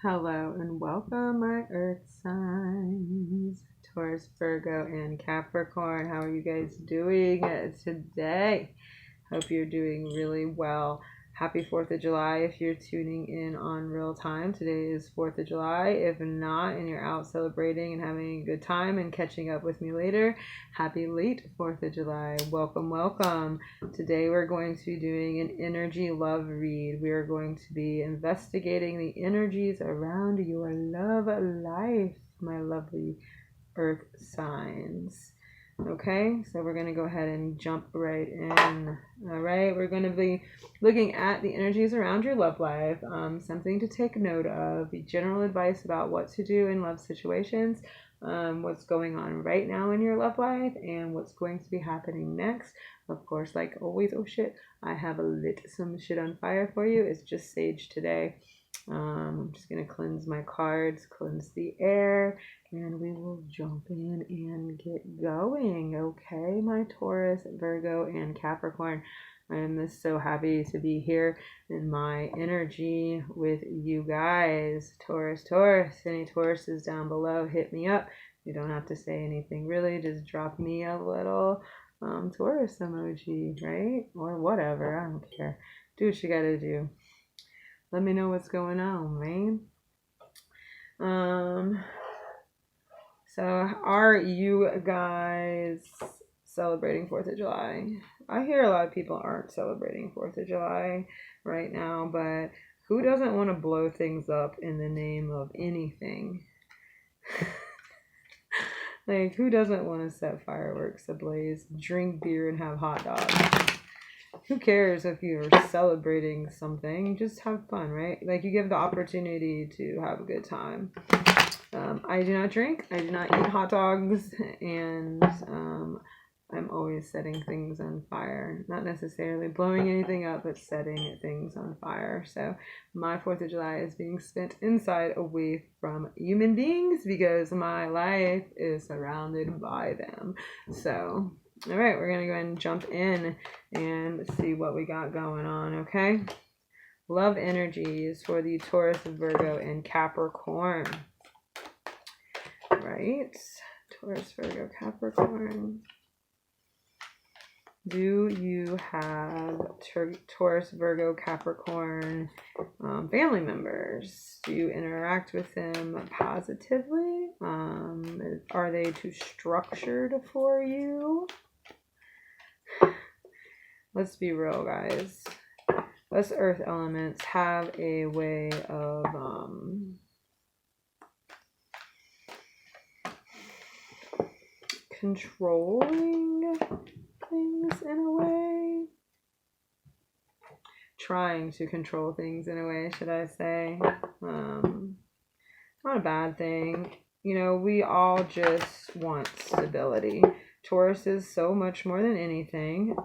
Hello and welcome, my earth signs, Taurus, Virgo, and Capricorn. How are you guys doing today? Hope you're doing really well. Happy 4th of July if you're tuning in on real time. Today is 4th of July. If not, and you're out celebrating and having a good time and catching up with me later, happy late 4th of July. Welcome, welcome. Today we're going to be doing an energy love read. We are going to be investigating the energies around your love life, my lovely earth signs. Okay, so we're going to go ahead and jump right in. All right, we're going to be looking at the energies around your love life, something to take note of, general advice about what to do in love situations, what's going on right now in your love life, and what's going to be happening next. Of course, like always, oh shit, I have lit some shit on fire for you. It's just sage today. I'm just going to cleanse my cards, cleanse the air, and we will jump in and get going. Okay, my Taurus, Virgo, and Capricorn. I am so happy to be here in my energy with you guys. Taurus, any Tauruses down below, hit me up. You don't have to say anything really, just drop me a little Taurus emoji, right? Or whatever, I don't care. Do what you gotta do. Let me know what's going on, man. So are you guys celebrating 4th of July? I hear a lot of people aren't celebrating 4th of July right now, but who doesn't want to blow things up in the name of anything? Like, who doesn't want to set fireworks ablaze, drink beer, and have hot dogs? Who cares if you're celebrating something? Just have fun, right? Like, you give the opportunity to have a good time. I do not drink, I do not eat hot dogs, and I'm always setting things on fire. Not necessarily blowing anything up, but setting things on fire. So my 4th of July is being spent inside, away from human beings, because my life is surrounded by them. So, all right, we're going to go ahead and jump in and see what we got going on, okay? Love energies for the Taurus, Virgo, and Capricorn. Right? Taurus, Virgo, Capricorn. Do you have Taurus, Virgo, Capricorn family members? Do you interact with them positively? Are they too structured for you? Let's be real, guys. Us earth elements have a way of controlling things in a way. Trying to control things in a way, should I say. Not a bad thing. You know, we all just want stability. Taurus is so much more than anything.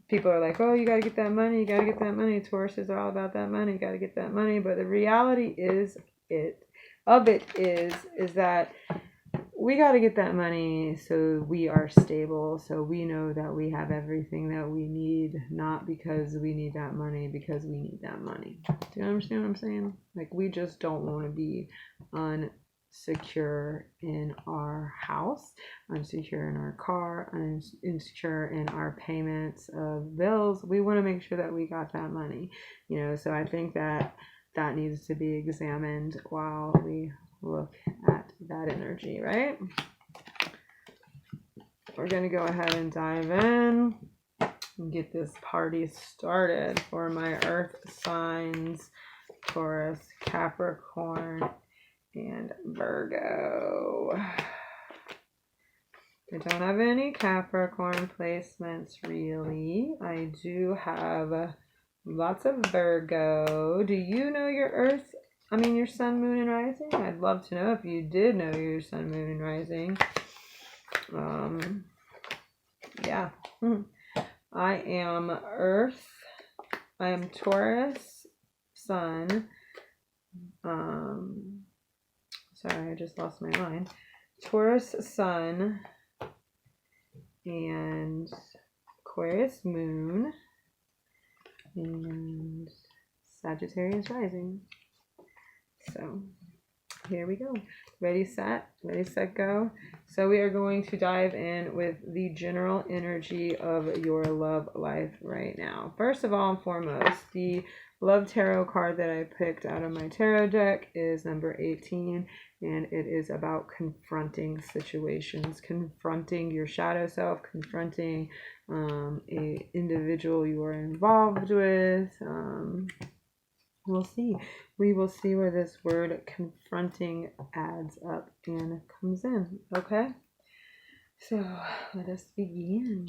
People are like, oh, you gotta get that money, you gotta get that money. Tauruses are all about that money, you gotta get that money. But the reality is that we got to get that money so we are stable, so we know that we have everything that we need, not because we need that money, because we need that money. Do you understand what I'm saying? Like, we just don't want to be unsecure in our house, unsecure in our car, insecure in our payments of bills. We want to make sure that we got that money, you know. So I think that needs to be examined while we look at that energy, right? We're going to go ahead and dive in and get this party started for my earth signs, Taurus, Capricorn, and Virgo. I don't have any Capricorn placements, really. I do have lots of Virgo. Do you know your your sun, moon, and rising? I'd love to know if you did know your sun, moon, and rising. Yeah. I am Earth. I am Taurus, Sun. Sorry, I just lost my mind. Taurus, Sun, and Aquarius, Moon, and Sagittarius rising. So here we go. Ready, set, go. So we are going to dive in with the general energy of your love life right now. First of all and foremost, the love tarot card that I picked out of my tarot deck is number 18, and it is about confronting situations, confronting your shadow self, confronting a individual you are involved with. We'll see. We will see where this word confronting adds up and comes in. Okay? So let us begin.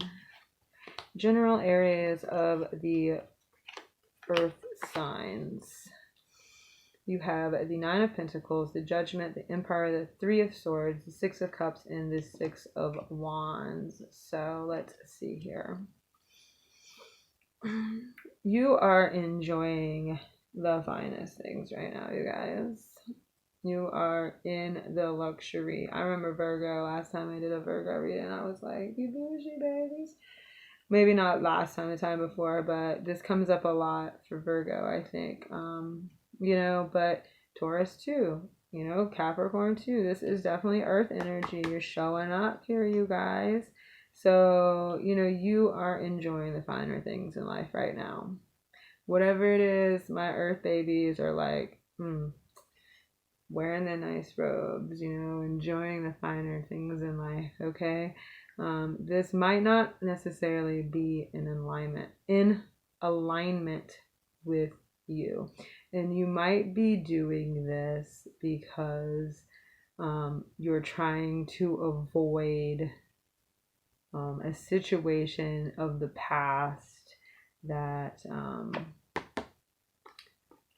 General areas of the earth signs. You have the Nine of Pentacles, the Judgment, the Empire, the Three of Swords, the Six of Cups, and the Six of Wands. So let's see here. You are enjoying the finest things right now, you guys. You are in the luxury. I remember Virgo, last time I did a Virgo reading, I was like, you bougie babies. Maybe not last time, the time before, but this comes up a lot for Virgo, I think. You know, but Taurus too, you know, Capricorn too. This is definitely earth energy. You're showing up here, you guys. So, you know, you are enjoying the finer things in life right now. Whatever it is, my earth babies are like, wearing the nice robes, you know, enjoying the finer things in life, okay? This might not necessarily be in alignment with you. And you might be doing this because you're trying to avoid a situation of the past that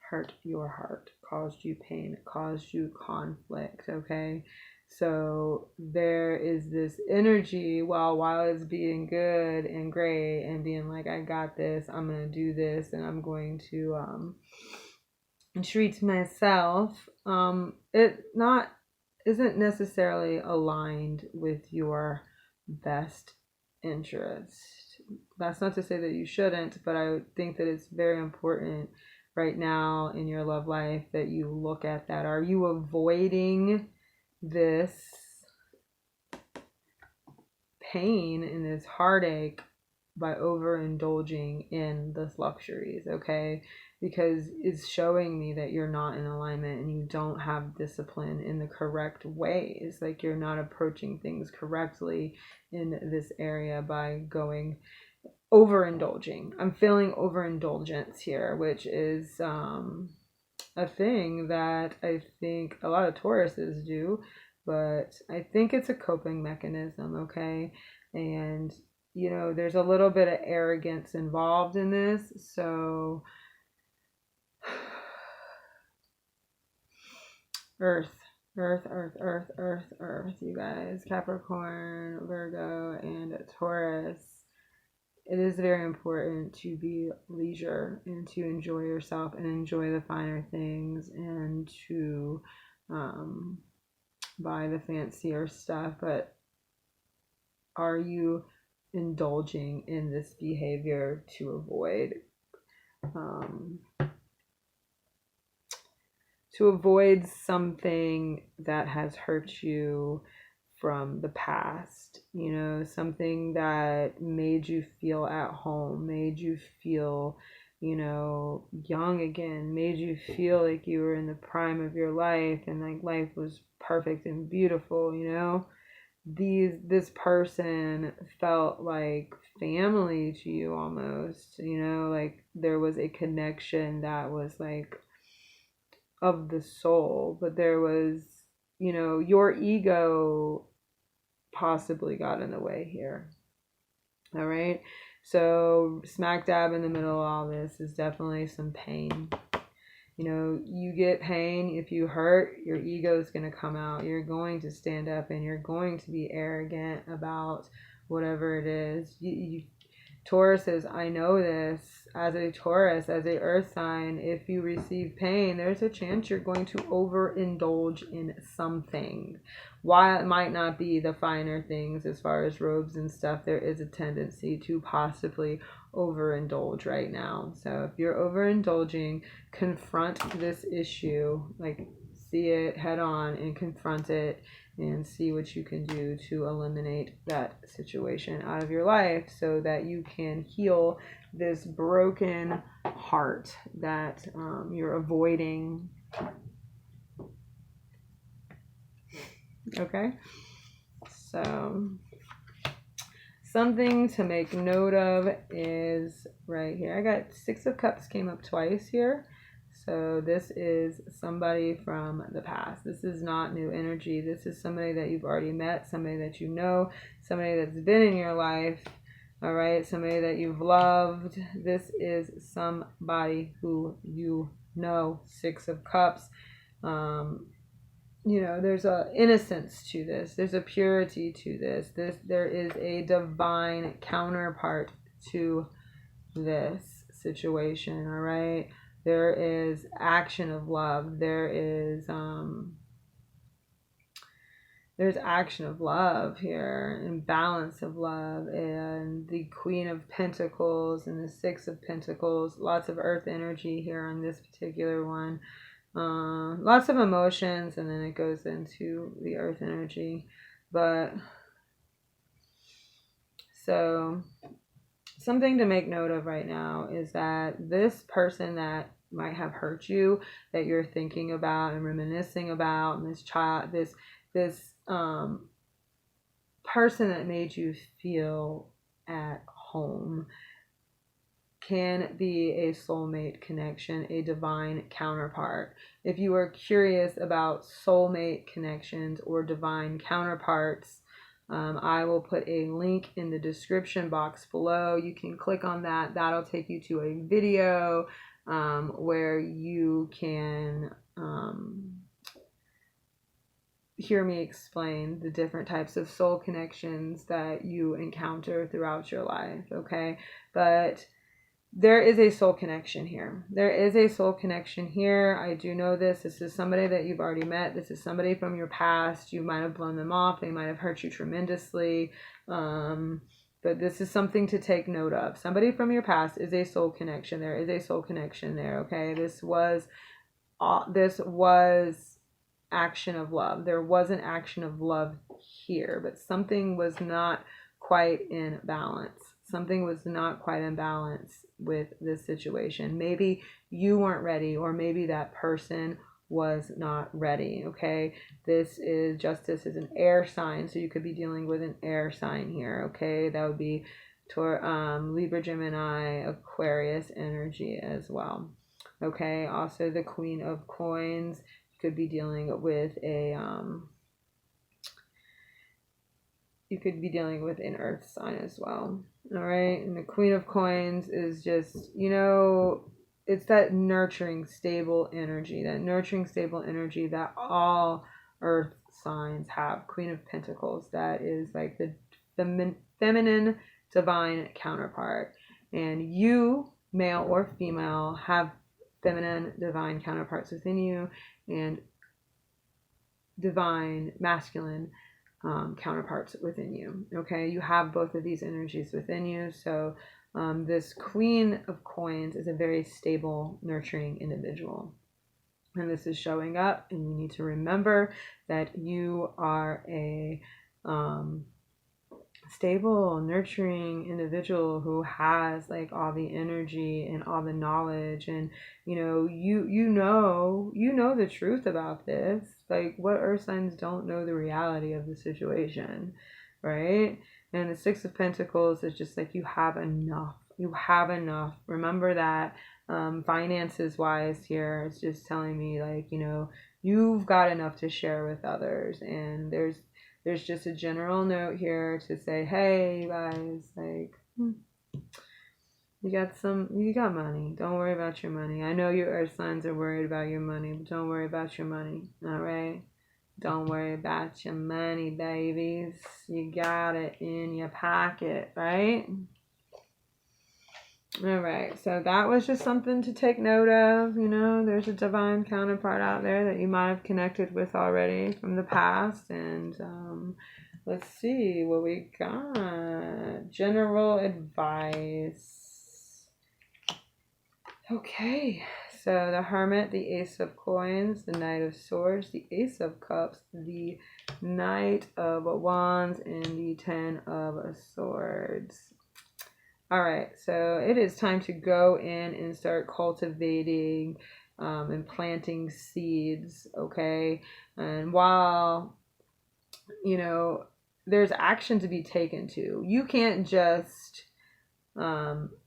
hurt your heart, caused you pain, caused you conflict, okay? So there is this energy while it's being good and great and being like, I got this, I'm going to do this, and I'm going to treat myself. It isn't necessarily aligned with your best interest. That's not to say that you shouldn't, but I think that it's very important right now in your love life that you look at that. Are you avoiding this pain and this heartache by overindulging in those luxuries, okay? Because it's showing me that you're not in alignment and you don't have discipline in the correct ways. Like you're not approaching things correctly in this area by going overindulging. I'm feeling overindulgence here, which is a thing that I think a lot of Tauruses do, but I think it's a coping mechanism, okay? And you know, there's a little bit of arrogance involved in this, so Earth, you guys, Capricorn, Virgo, and Taurus. It is very important to be leisure and to enjoy yourself and enjoy the finer things and to buy the fancier stuff. But are you indulging in this behavior to avoid something that has hurt you from the past, you know, something that made you feel at home, made you feel, you know, young again, made you feel like you were in the prime of your life and like life was perfect and beautiful, you know? This person felt like family to you almost, you know, like there was a connection that was like of the soul, but there was, you know, your ego possibly got in the way here. All right, so smack dab in the middle of all this is definitely some pain. You know, you get pain, if you hurt, your ego is going to come out. You're going to stand up and you're going to be arrogant about whatever it is. Taurus says, I know this as a Taurus, as a earth sign. If you receive pain, there's a chance you're going to overindulge in something. While it might not be the finer things as far as robes and stuff, there is a tendency to possibly overindulge right now. So if you're overindulging, confront this issue, like see it head on and confront it and see what you can do to eliminate that situation out of your life so that you can heal this broken heart that you're avoiding. Okay, so something to make note of is right here. I got Six of Cups came up twice here. So this is somebody from the past. This is not new energy. This is somebody that you've already met, somebody that you know, somebody that's been in your life, all right? Somebody that you've loved. This is somebody who you know. Six of Cups. You know, there's a innocence to this. There's a purity to this. There is a divine counterpart to this situation, all right? There is action of love. There's action of love here and balance of love, and the Queen of Pentacles and the Six of Pentacles. Lots of earth energy here on this particular one. Lots of emotions, and then it goes into the earth energy. But so something to make note of right now is that this person that might have hurt you, that you're thinking about and reminiscing about, and this child, this person that made you feel at home, can be a soulmate connection, a divine counterpart. If you are curious about soulmate connections or divine counterparts, I will put a link in the description box below. You can click on that. That'll take you to a video where you can hear me explain the different types of soul connections that you encounter throughout your life, okay? But there is a soul connection here. There is a soul connection here. I do know this. This is somebody that you've already met. This is somebody from your past. You might have blown them off. They might have hurt you tremendously. But this is something to take note of. Somebody from your past is a soul connection. There is a soul connection there, okay? This was action of love. There was an action of love here, but something was not quite in balance. Something was not quite in balance with this situation. Maybe you weren't ready, or maybe that person was not ready, okay? This is Justice is an air sign, so you could be dealing with an air sign here, okay? That would be Libra, Gemini, Aquarius energy as well, okay? Also the Queen of Coins, you could be dealing with an earth sign as well. All right. And the Queen of Coins is just, you know, it's that nurturing, stable energy, that all earth signs have. Queen of Pentacles, that is like the feminine divine counterpart. And you, male or female, have feminine divine counterparts within you, and divine masculine counterparts within you, okay? You have both of these energies within you. So this Queen of Coins is a very stable, nurturing individual, and this is showing up, and you need to remember that you are a stable, nurturing individual who has like all the energy and all the knowledge, and you know the truth about this. Like, what earth signs don't know the reality of the situation, right? And the Six of Pentacles is just like, you have enough. Remember that. Finances wise here, it's just telling me like, you know, you've got enough to share with others. And there's just a general note here to say, hey, you guys, like, you got money. Don't worry about your money. I know your earth signs are worried about your money, but don't worry about your money, all right? Don't worry about your money, babies. You got it in your pocket, right? All right, so that was just something to take note of. You know, there's a divine counterpart out there that you might have connected with already from the past. And let's see what we got. General advice. Okay, so the Hermit, the Ace of Coins, the Knight of Swords, the Ace of Cups, the Knight of Wands, and the Ten of Swords. All right, so it is time to go in and start cultivating and planting seeds, okay? And while, you know, there's action to be taken too, you can't just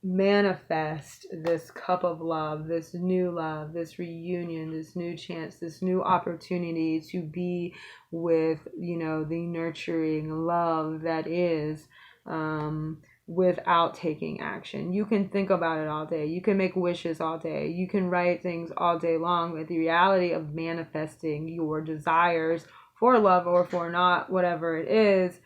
manifest this cup of love, this reunion, this new chance, this new opportunity to be with, you know, the nurturing love that is, without taking action. You can think about it all day. You can make wishes all day. You can write things all day long, but the reality of manifesting your desires for love or for not, whatever it is,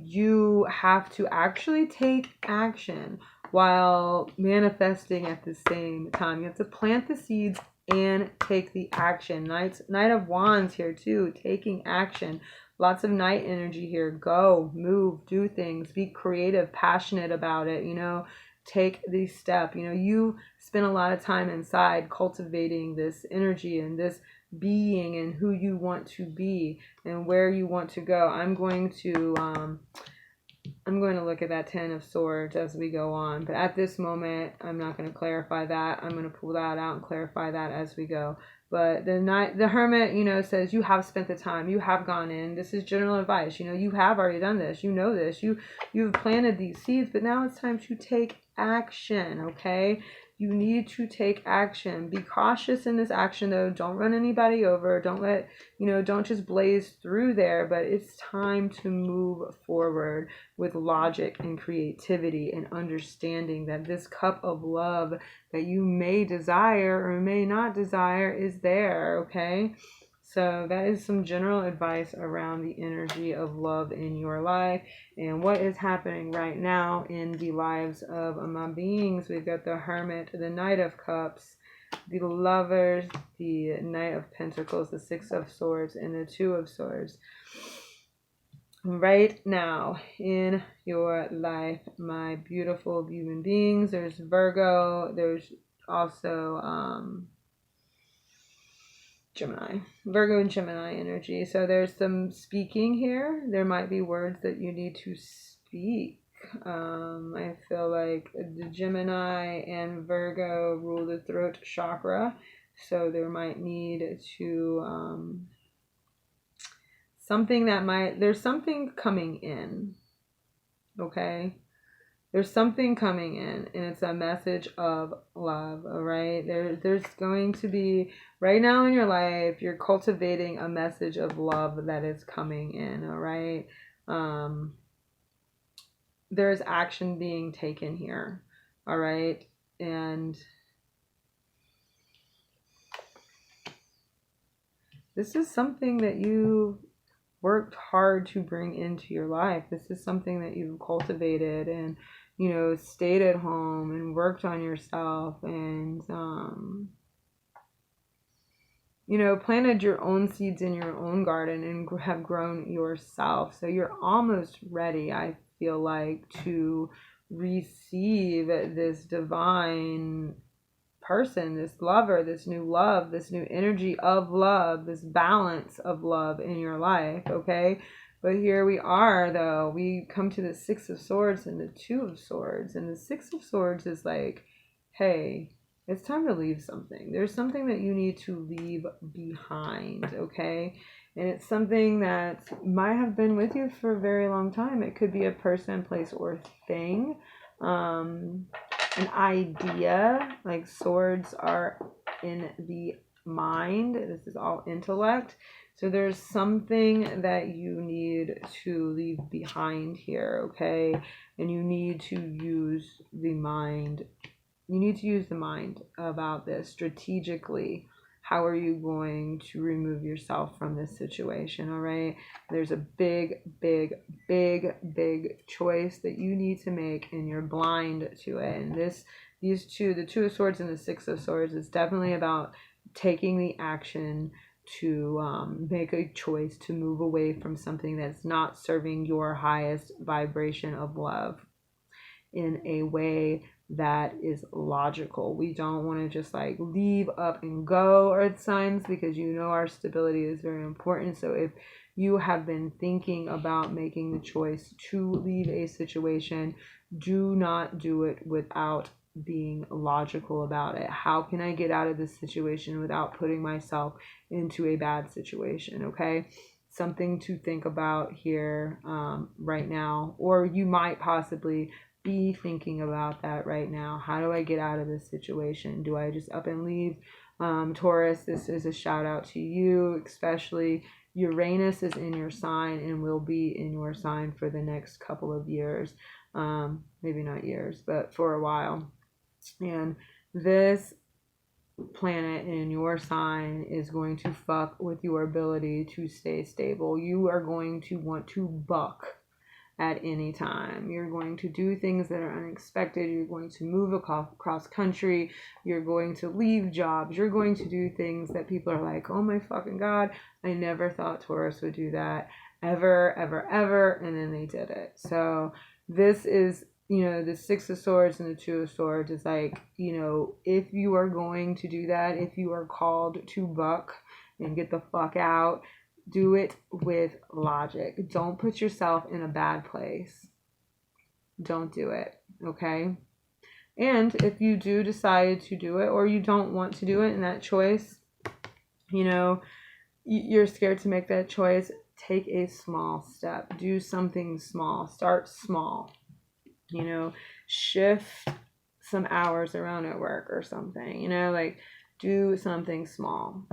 you have to actually take action while manifesting at the same time. You have to plant the seeds and take the action. Knight of Wands here too, taking action. Lots of Knight energy here. Go, move, do things, be creative, passionate about it, you know, take the step. You know, you spend a lot of time inside cultivating this energy and this being and who you want to be and where you want to go. I'm going to look at that Ten of Swords as we go on, but at this moment I'm not going to clarify that. I'm going to pull that out and clarify that as we go. But the Hermit, you know, says you have spent the time, you have gone in. This is general advice. You know, you have already done this. You know this. You've planted these seeds, but now it's time to take action, okay? You need to take action. Be cautious in this action though. Don't run anybody over. Don't just blaze through there, but it's time to move forward with logic and creativity and understanding that this cup of love that you may desire or may not desire is there, okay? So that is some general advice around the energy of love in your life and what is happening right now in the lives of my beings. We've got the Hermit, the Knight of Cups, the Lovers, the Knight of Pentacles, the Six of Swords, and the Two of Swords. Right now in your life, my beautiful human beings, there's Virgo, there's also Gemini, Virgo and Gemini energy. So there's some speaking here. There might be words that you need to speak. I feel like the Gemini and Virgo rule the throat chakra. So there might need to, there's something coming in. Okay. There's something coming in and it's a message of love, all right? There's going to be, right now in your life, you're cultivating a message of love that is coming in, all right? There's action being taken here, all right? And this is something that you worked hard to bring into your life. This is something that you've cultivated and, you know, stayed at home and worked on yourself and, you know, planted your own seeds in your own garden and have grown yourself. So you're almost ready, I feel like, to receive this divine person, this lover, this new love, this new energy of love, this balance of love in your life, okay? But here we are, though. We come to the Six of Swords and the Two of Swords. And the Six of Swords is like, hey, it's time to leave something. There's something that you need to leave behind, okay? And it's something that might have been with you for a very long time. It could be a person, place, or thing. An idea. Like swords are in the mind. This is all intellect. So there's something that you need to leave behind here, okay? And you need to use the mind. You need to use the mind about this strategically. How are you going to remove yourself from this situation, all right? There's a big, big, big, big choice that you need to make, and you're blind to it. And these two, the Two of Swords and the Six of Swords, is definitely about taking the action to make a choice to move away from something that's not serving your highest vibration of love in a way that is logical. We don't want to just like leave up and go, earth signs, because you know our stability is very important. So if you have been thinking about making the choice to leave a situation, do not do it without being logical about it. How can I get out of this situation without putting myself into a bad situation? Okay, something to think about here right now, or you might possibly be thinking about that right now. How do I get out of this situation? Do I just up and leave? Taurus, this is a shout out to you, especially Uranus is in your sign and will be in your sign for the next couple of years. Maybe not years, but for a while. And this planet in your sign is going to fuck with your ability to stay stable. You are going to want to buck at any time. You're going to do things that are unexpected. You're going to move across country. You're going to leave jobs. You're going to do things that people are like, oh my fucking God, I never thought Taurus would do that ever, ever, ever. And then they did it. So this is, the Six of Swords and the Two of Swords is like, if you are going to do that, if you are called to buck and get the fuck out, do it with logic. Don't put yourself in a bad place. Don't do it, okay? And if you do decide to do it, or you don't want to do it in that choice, you're scared to make that choice, take a small step. Do something small. Start small. Shift some hours around at work or something, like do something small,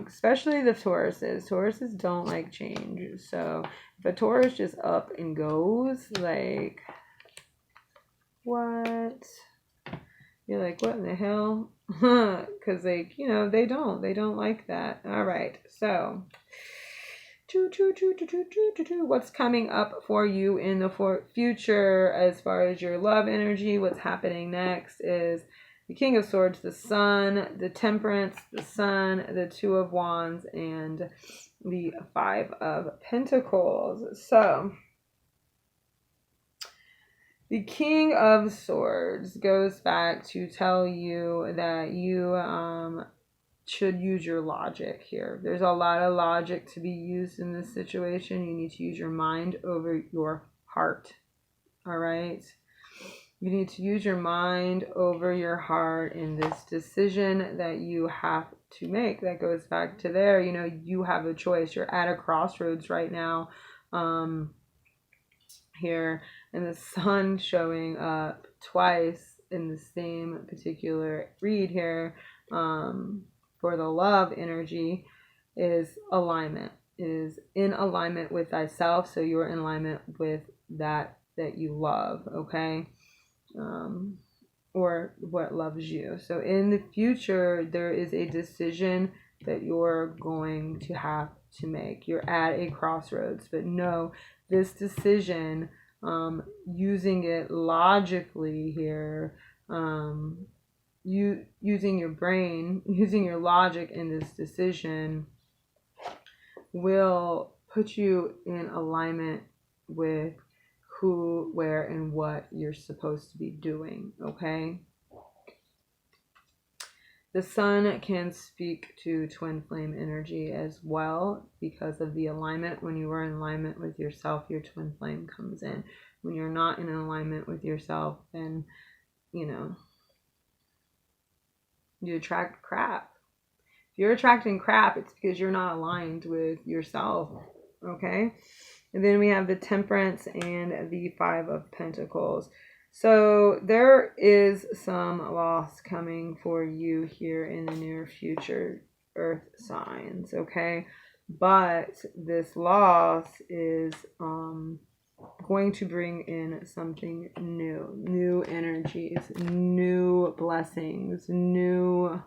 especially the Tauruses. Tauruses don't like change. So if a Taurus just up and goes, like, what? You're like, what in the hell? Because they don't like that. All right. So what's coming up for you in the future as far as your love energy? What's happening next is the King of Swords, the Sun, the Temperance, the Sun, the Two of Wands, and the Five of Pentacles. So the King of Swords goes back to tell you that you should use your logic here. There's a lot of logic to be used in this situation. You need to use your mind over your heart. All right? You need to use your mind over your heart in this decision that you have to make. That goes back to there. You have a choice. You're at a crossroads right now here. And the Sun showing up twice in the same particular read here. For the love energy is alignment, is in alignment with thyself. So you're in alignment with that you love, okay? Or what loves you. So in the future, there is a decision that you're going to have to make. You're at a crossroads, but no, this decision, using it logically here, you using your brain, using your logic in this decision will put you in alignment with who, where, and what you're supposed to be doing, okay? The Sun can speak to twin flame energy as well because of the alignment. When you are in alignment with yourself, your twin flame comes in. When you're not in alignment with yourself, then, you attract crap. If you're attracting crap, it's because you're not aligned with yourself, okay? And then we have the Temperance and the Five of Pentacles. So there is some loss coming for you here in the near future, earth signs, okay? But this loss is going to bring in something new energies, new blessings, new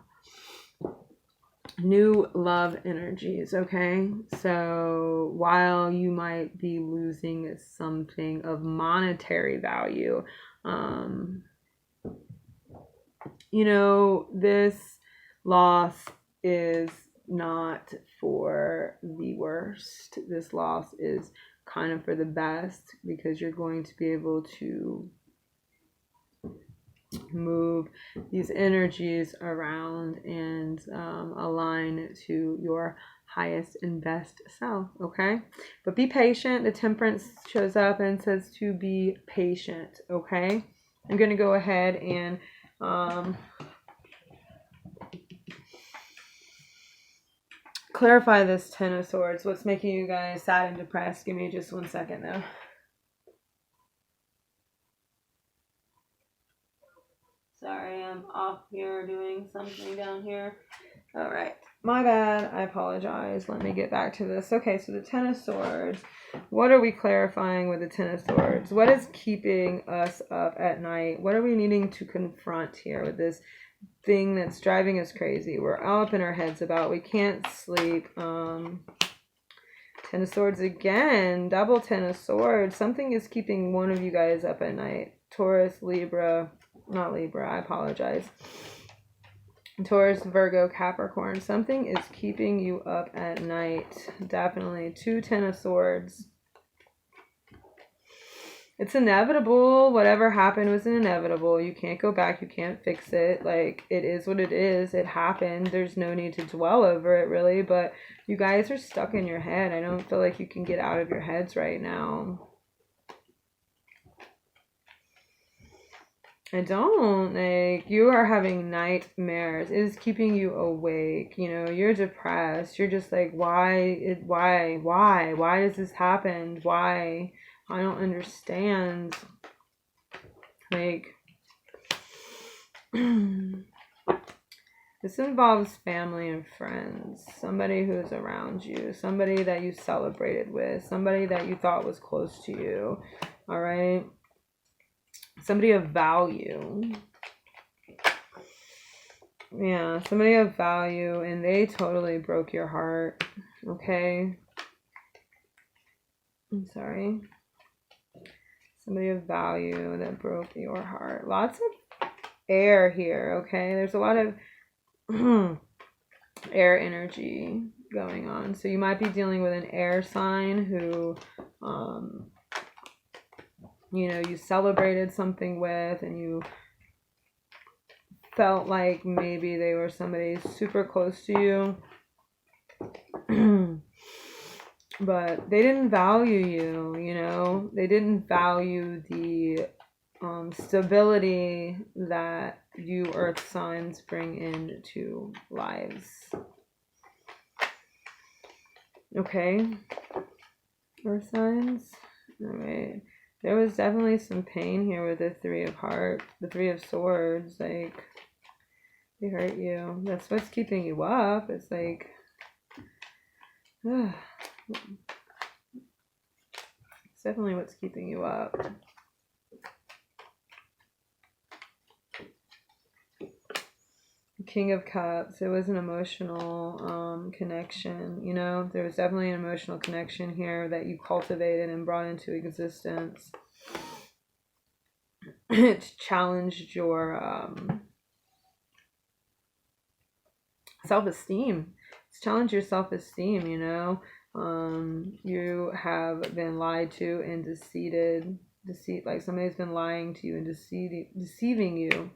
love energies, okay? So while you might be losing something of monetary value, this loss is not for the worst. This loss is kind of for the best because you're going to be able to move these energies around and align to your highest and best self, okay? But be patient. The Temperance shows up and says to be patient, okay? I'm going to go ahead and clarify this Ten of Swords. What's making you guys sad and depressed? Give me just 1 second though. Sorry, I'm off here doing something down here. All right. My bad. I apologize. Let me get back to this. Okay, so the Ten of Swords. What are we clarifying with the Ten of Swords? What is keeping us up at night? What are we needing to confront here with this thing that's driving us crazy? We're all up in our heads about. We can't sleep. Ten of Swords again. Double Ten of Swords. Something is keeping one of you guys up at night. Taurus, Libra. Not Libra, I apologize. Taurus, Virgo, Capricorn. Something is keeping you up at night. Definitely. 2 Ten of Swords. It's inevitable. Whatever happened was inevitable. You can't go back. You can't fix it. Like, it is what it is. It happened. There's no need to dwell over it, really. But you guys are stuck in your head. I don't feel like you can get out of your heads right now. I don't. Like, you are having nightmares. It is keeping you awake. You know, you're depressed. You're just like, why does this happen? Why? I don't understand. Like, this involves family and friends. Somebody who's around you. Somebody that you celebrated with. Somebody that you thought was close to you. All right? Somebody of value. Yeah, somebody of value, and they totally broke your heart. Okay? I'm sorry. Somebody of value that broke your heart. Lots of air here, okay? There's a lot of air energy going on. So you might be dealing with an air sign who you know, you celebrated something with, and you felt like maybe they were somebody super close to you. But they didn't value you, you know. They didn't value the stability that you earth signs bring into lives. Okay. Earth signs. All right. There was definitely some pain here with the Three of Hearts, the Three of Swords. Like, they hurt you. That's what's keeping you up. It's like, it's definitely what's keeping you up. King of Cups. It was an emotional connection. You know, there was definitely an emotional connection here that you cultivated and brought into existence. It challenged your self-esteem. It's challenged your self-esteem, you know. You have been lied to and deceit, like somebody's been lying to you and deceiving you.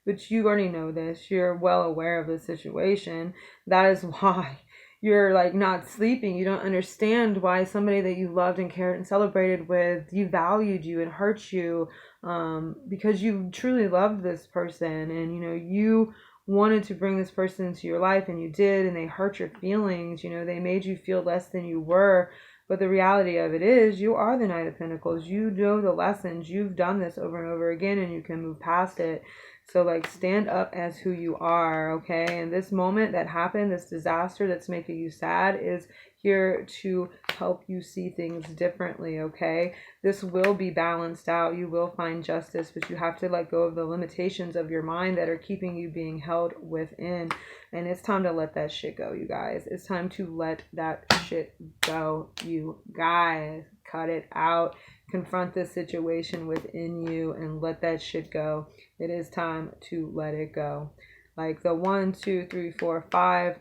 But you already know this. You're well aware of the situation. That is why you're like not sleeping. You don't understand why somebody that you loved and cared and celebrated with, you valued you and hurt you, because you truly loved this person, and you know you wanted to bring this person into your life, and you did, and they hurt your feelings. You know, they made you feel less than you were. But the reality of it is, you are the Knight of Pentacles. You know the lessons. You've done this over and over again, and you can move past it. So, like, stand up as who you are, okay? And this moment that happened, this disaster that's making you sad, is here to help you see things differently, okay? This will be balanced out. You will find justice, but you have to let go of the limitations of your mind that are keeping you being held within. And it's time to let that shit go, you guys. It's time to let that shit go, you guys. Cut it out. Confront this situation within you and let that shit go. It is time to let it go. Like the 1, 2, 3, 4, 5.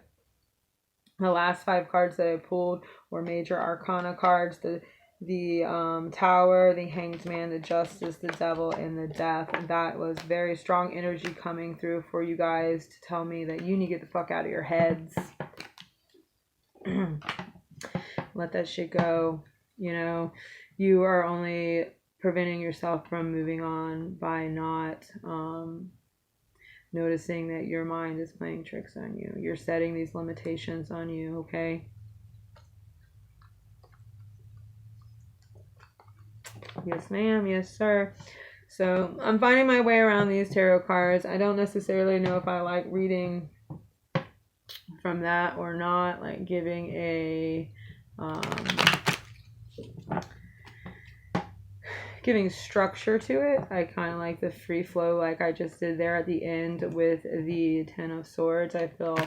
The last 5 cards that I pulled were major arcana cards. The the Tower, the Hanged Man, the Justice, the Devil, and the Death. And that was very strong energy coming through for you guys to tell me that you need to get the fuck out of your heads. Let that shit go. You know, you are only preventing yourself from moving on by not noticing that your mind is playing tricks on you. You're setting these limitations on you, okay? Yes, ma'am. Yes, sir. So I'm finding my way around these tarot cards. I don't necessarily know if I like reading from that or not, like giving a giving structure to it. I kind of like the free flow like I just did there at the end with the Ten of Swords. I feel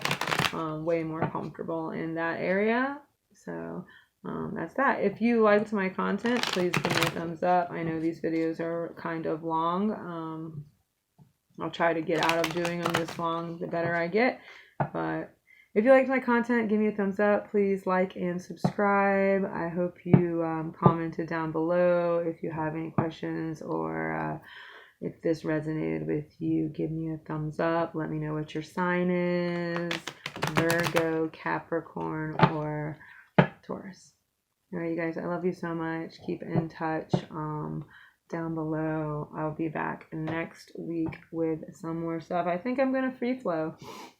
way more comfortable in that area. So that's that. If you liked my content, please give me a thumbs up. I know these videos are kind of long. I'll try to get out of doing them this long the better I get. But if you liked my content, give me a thumbs up. Please like and subscribe. I hope you commented down below if you have any questions, or if this resonated with you, give me a thumbs up. Let me know what your sign is: Virgo, Capricorn, or Taurus. All right, you guys, I love you so much. Keep in touch down below. I'll be back next week with some more stuff. I think I'm going to free flow.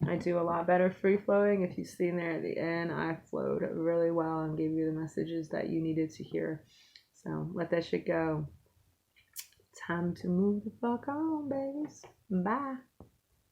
I do a lot better free flowing. If you've seen there at the end, I flowed really well and gave you the messages that you needed to hear. So let that shit go. Time to move the fuck on, babies. Bye.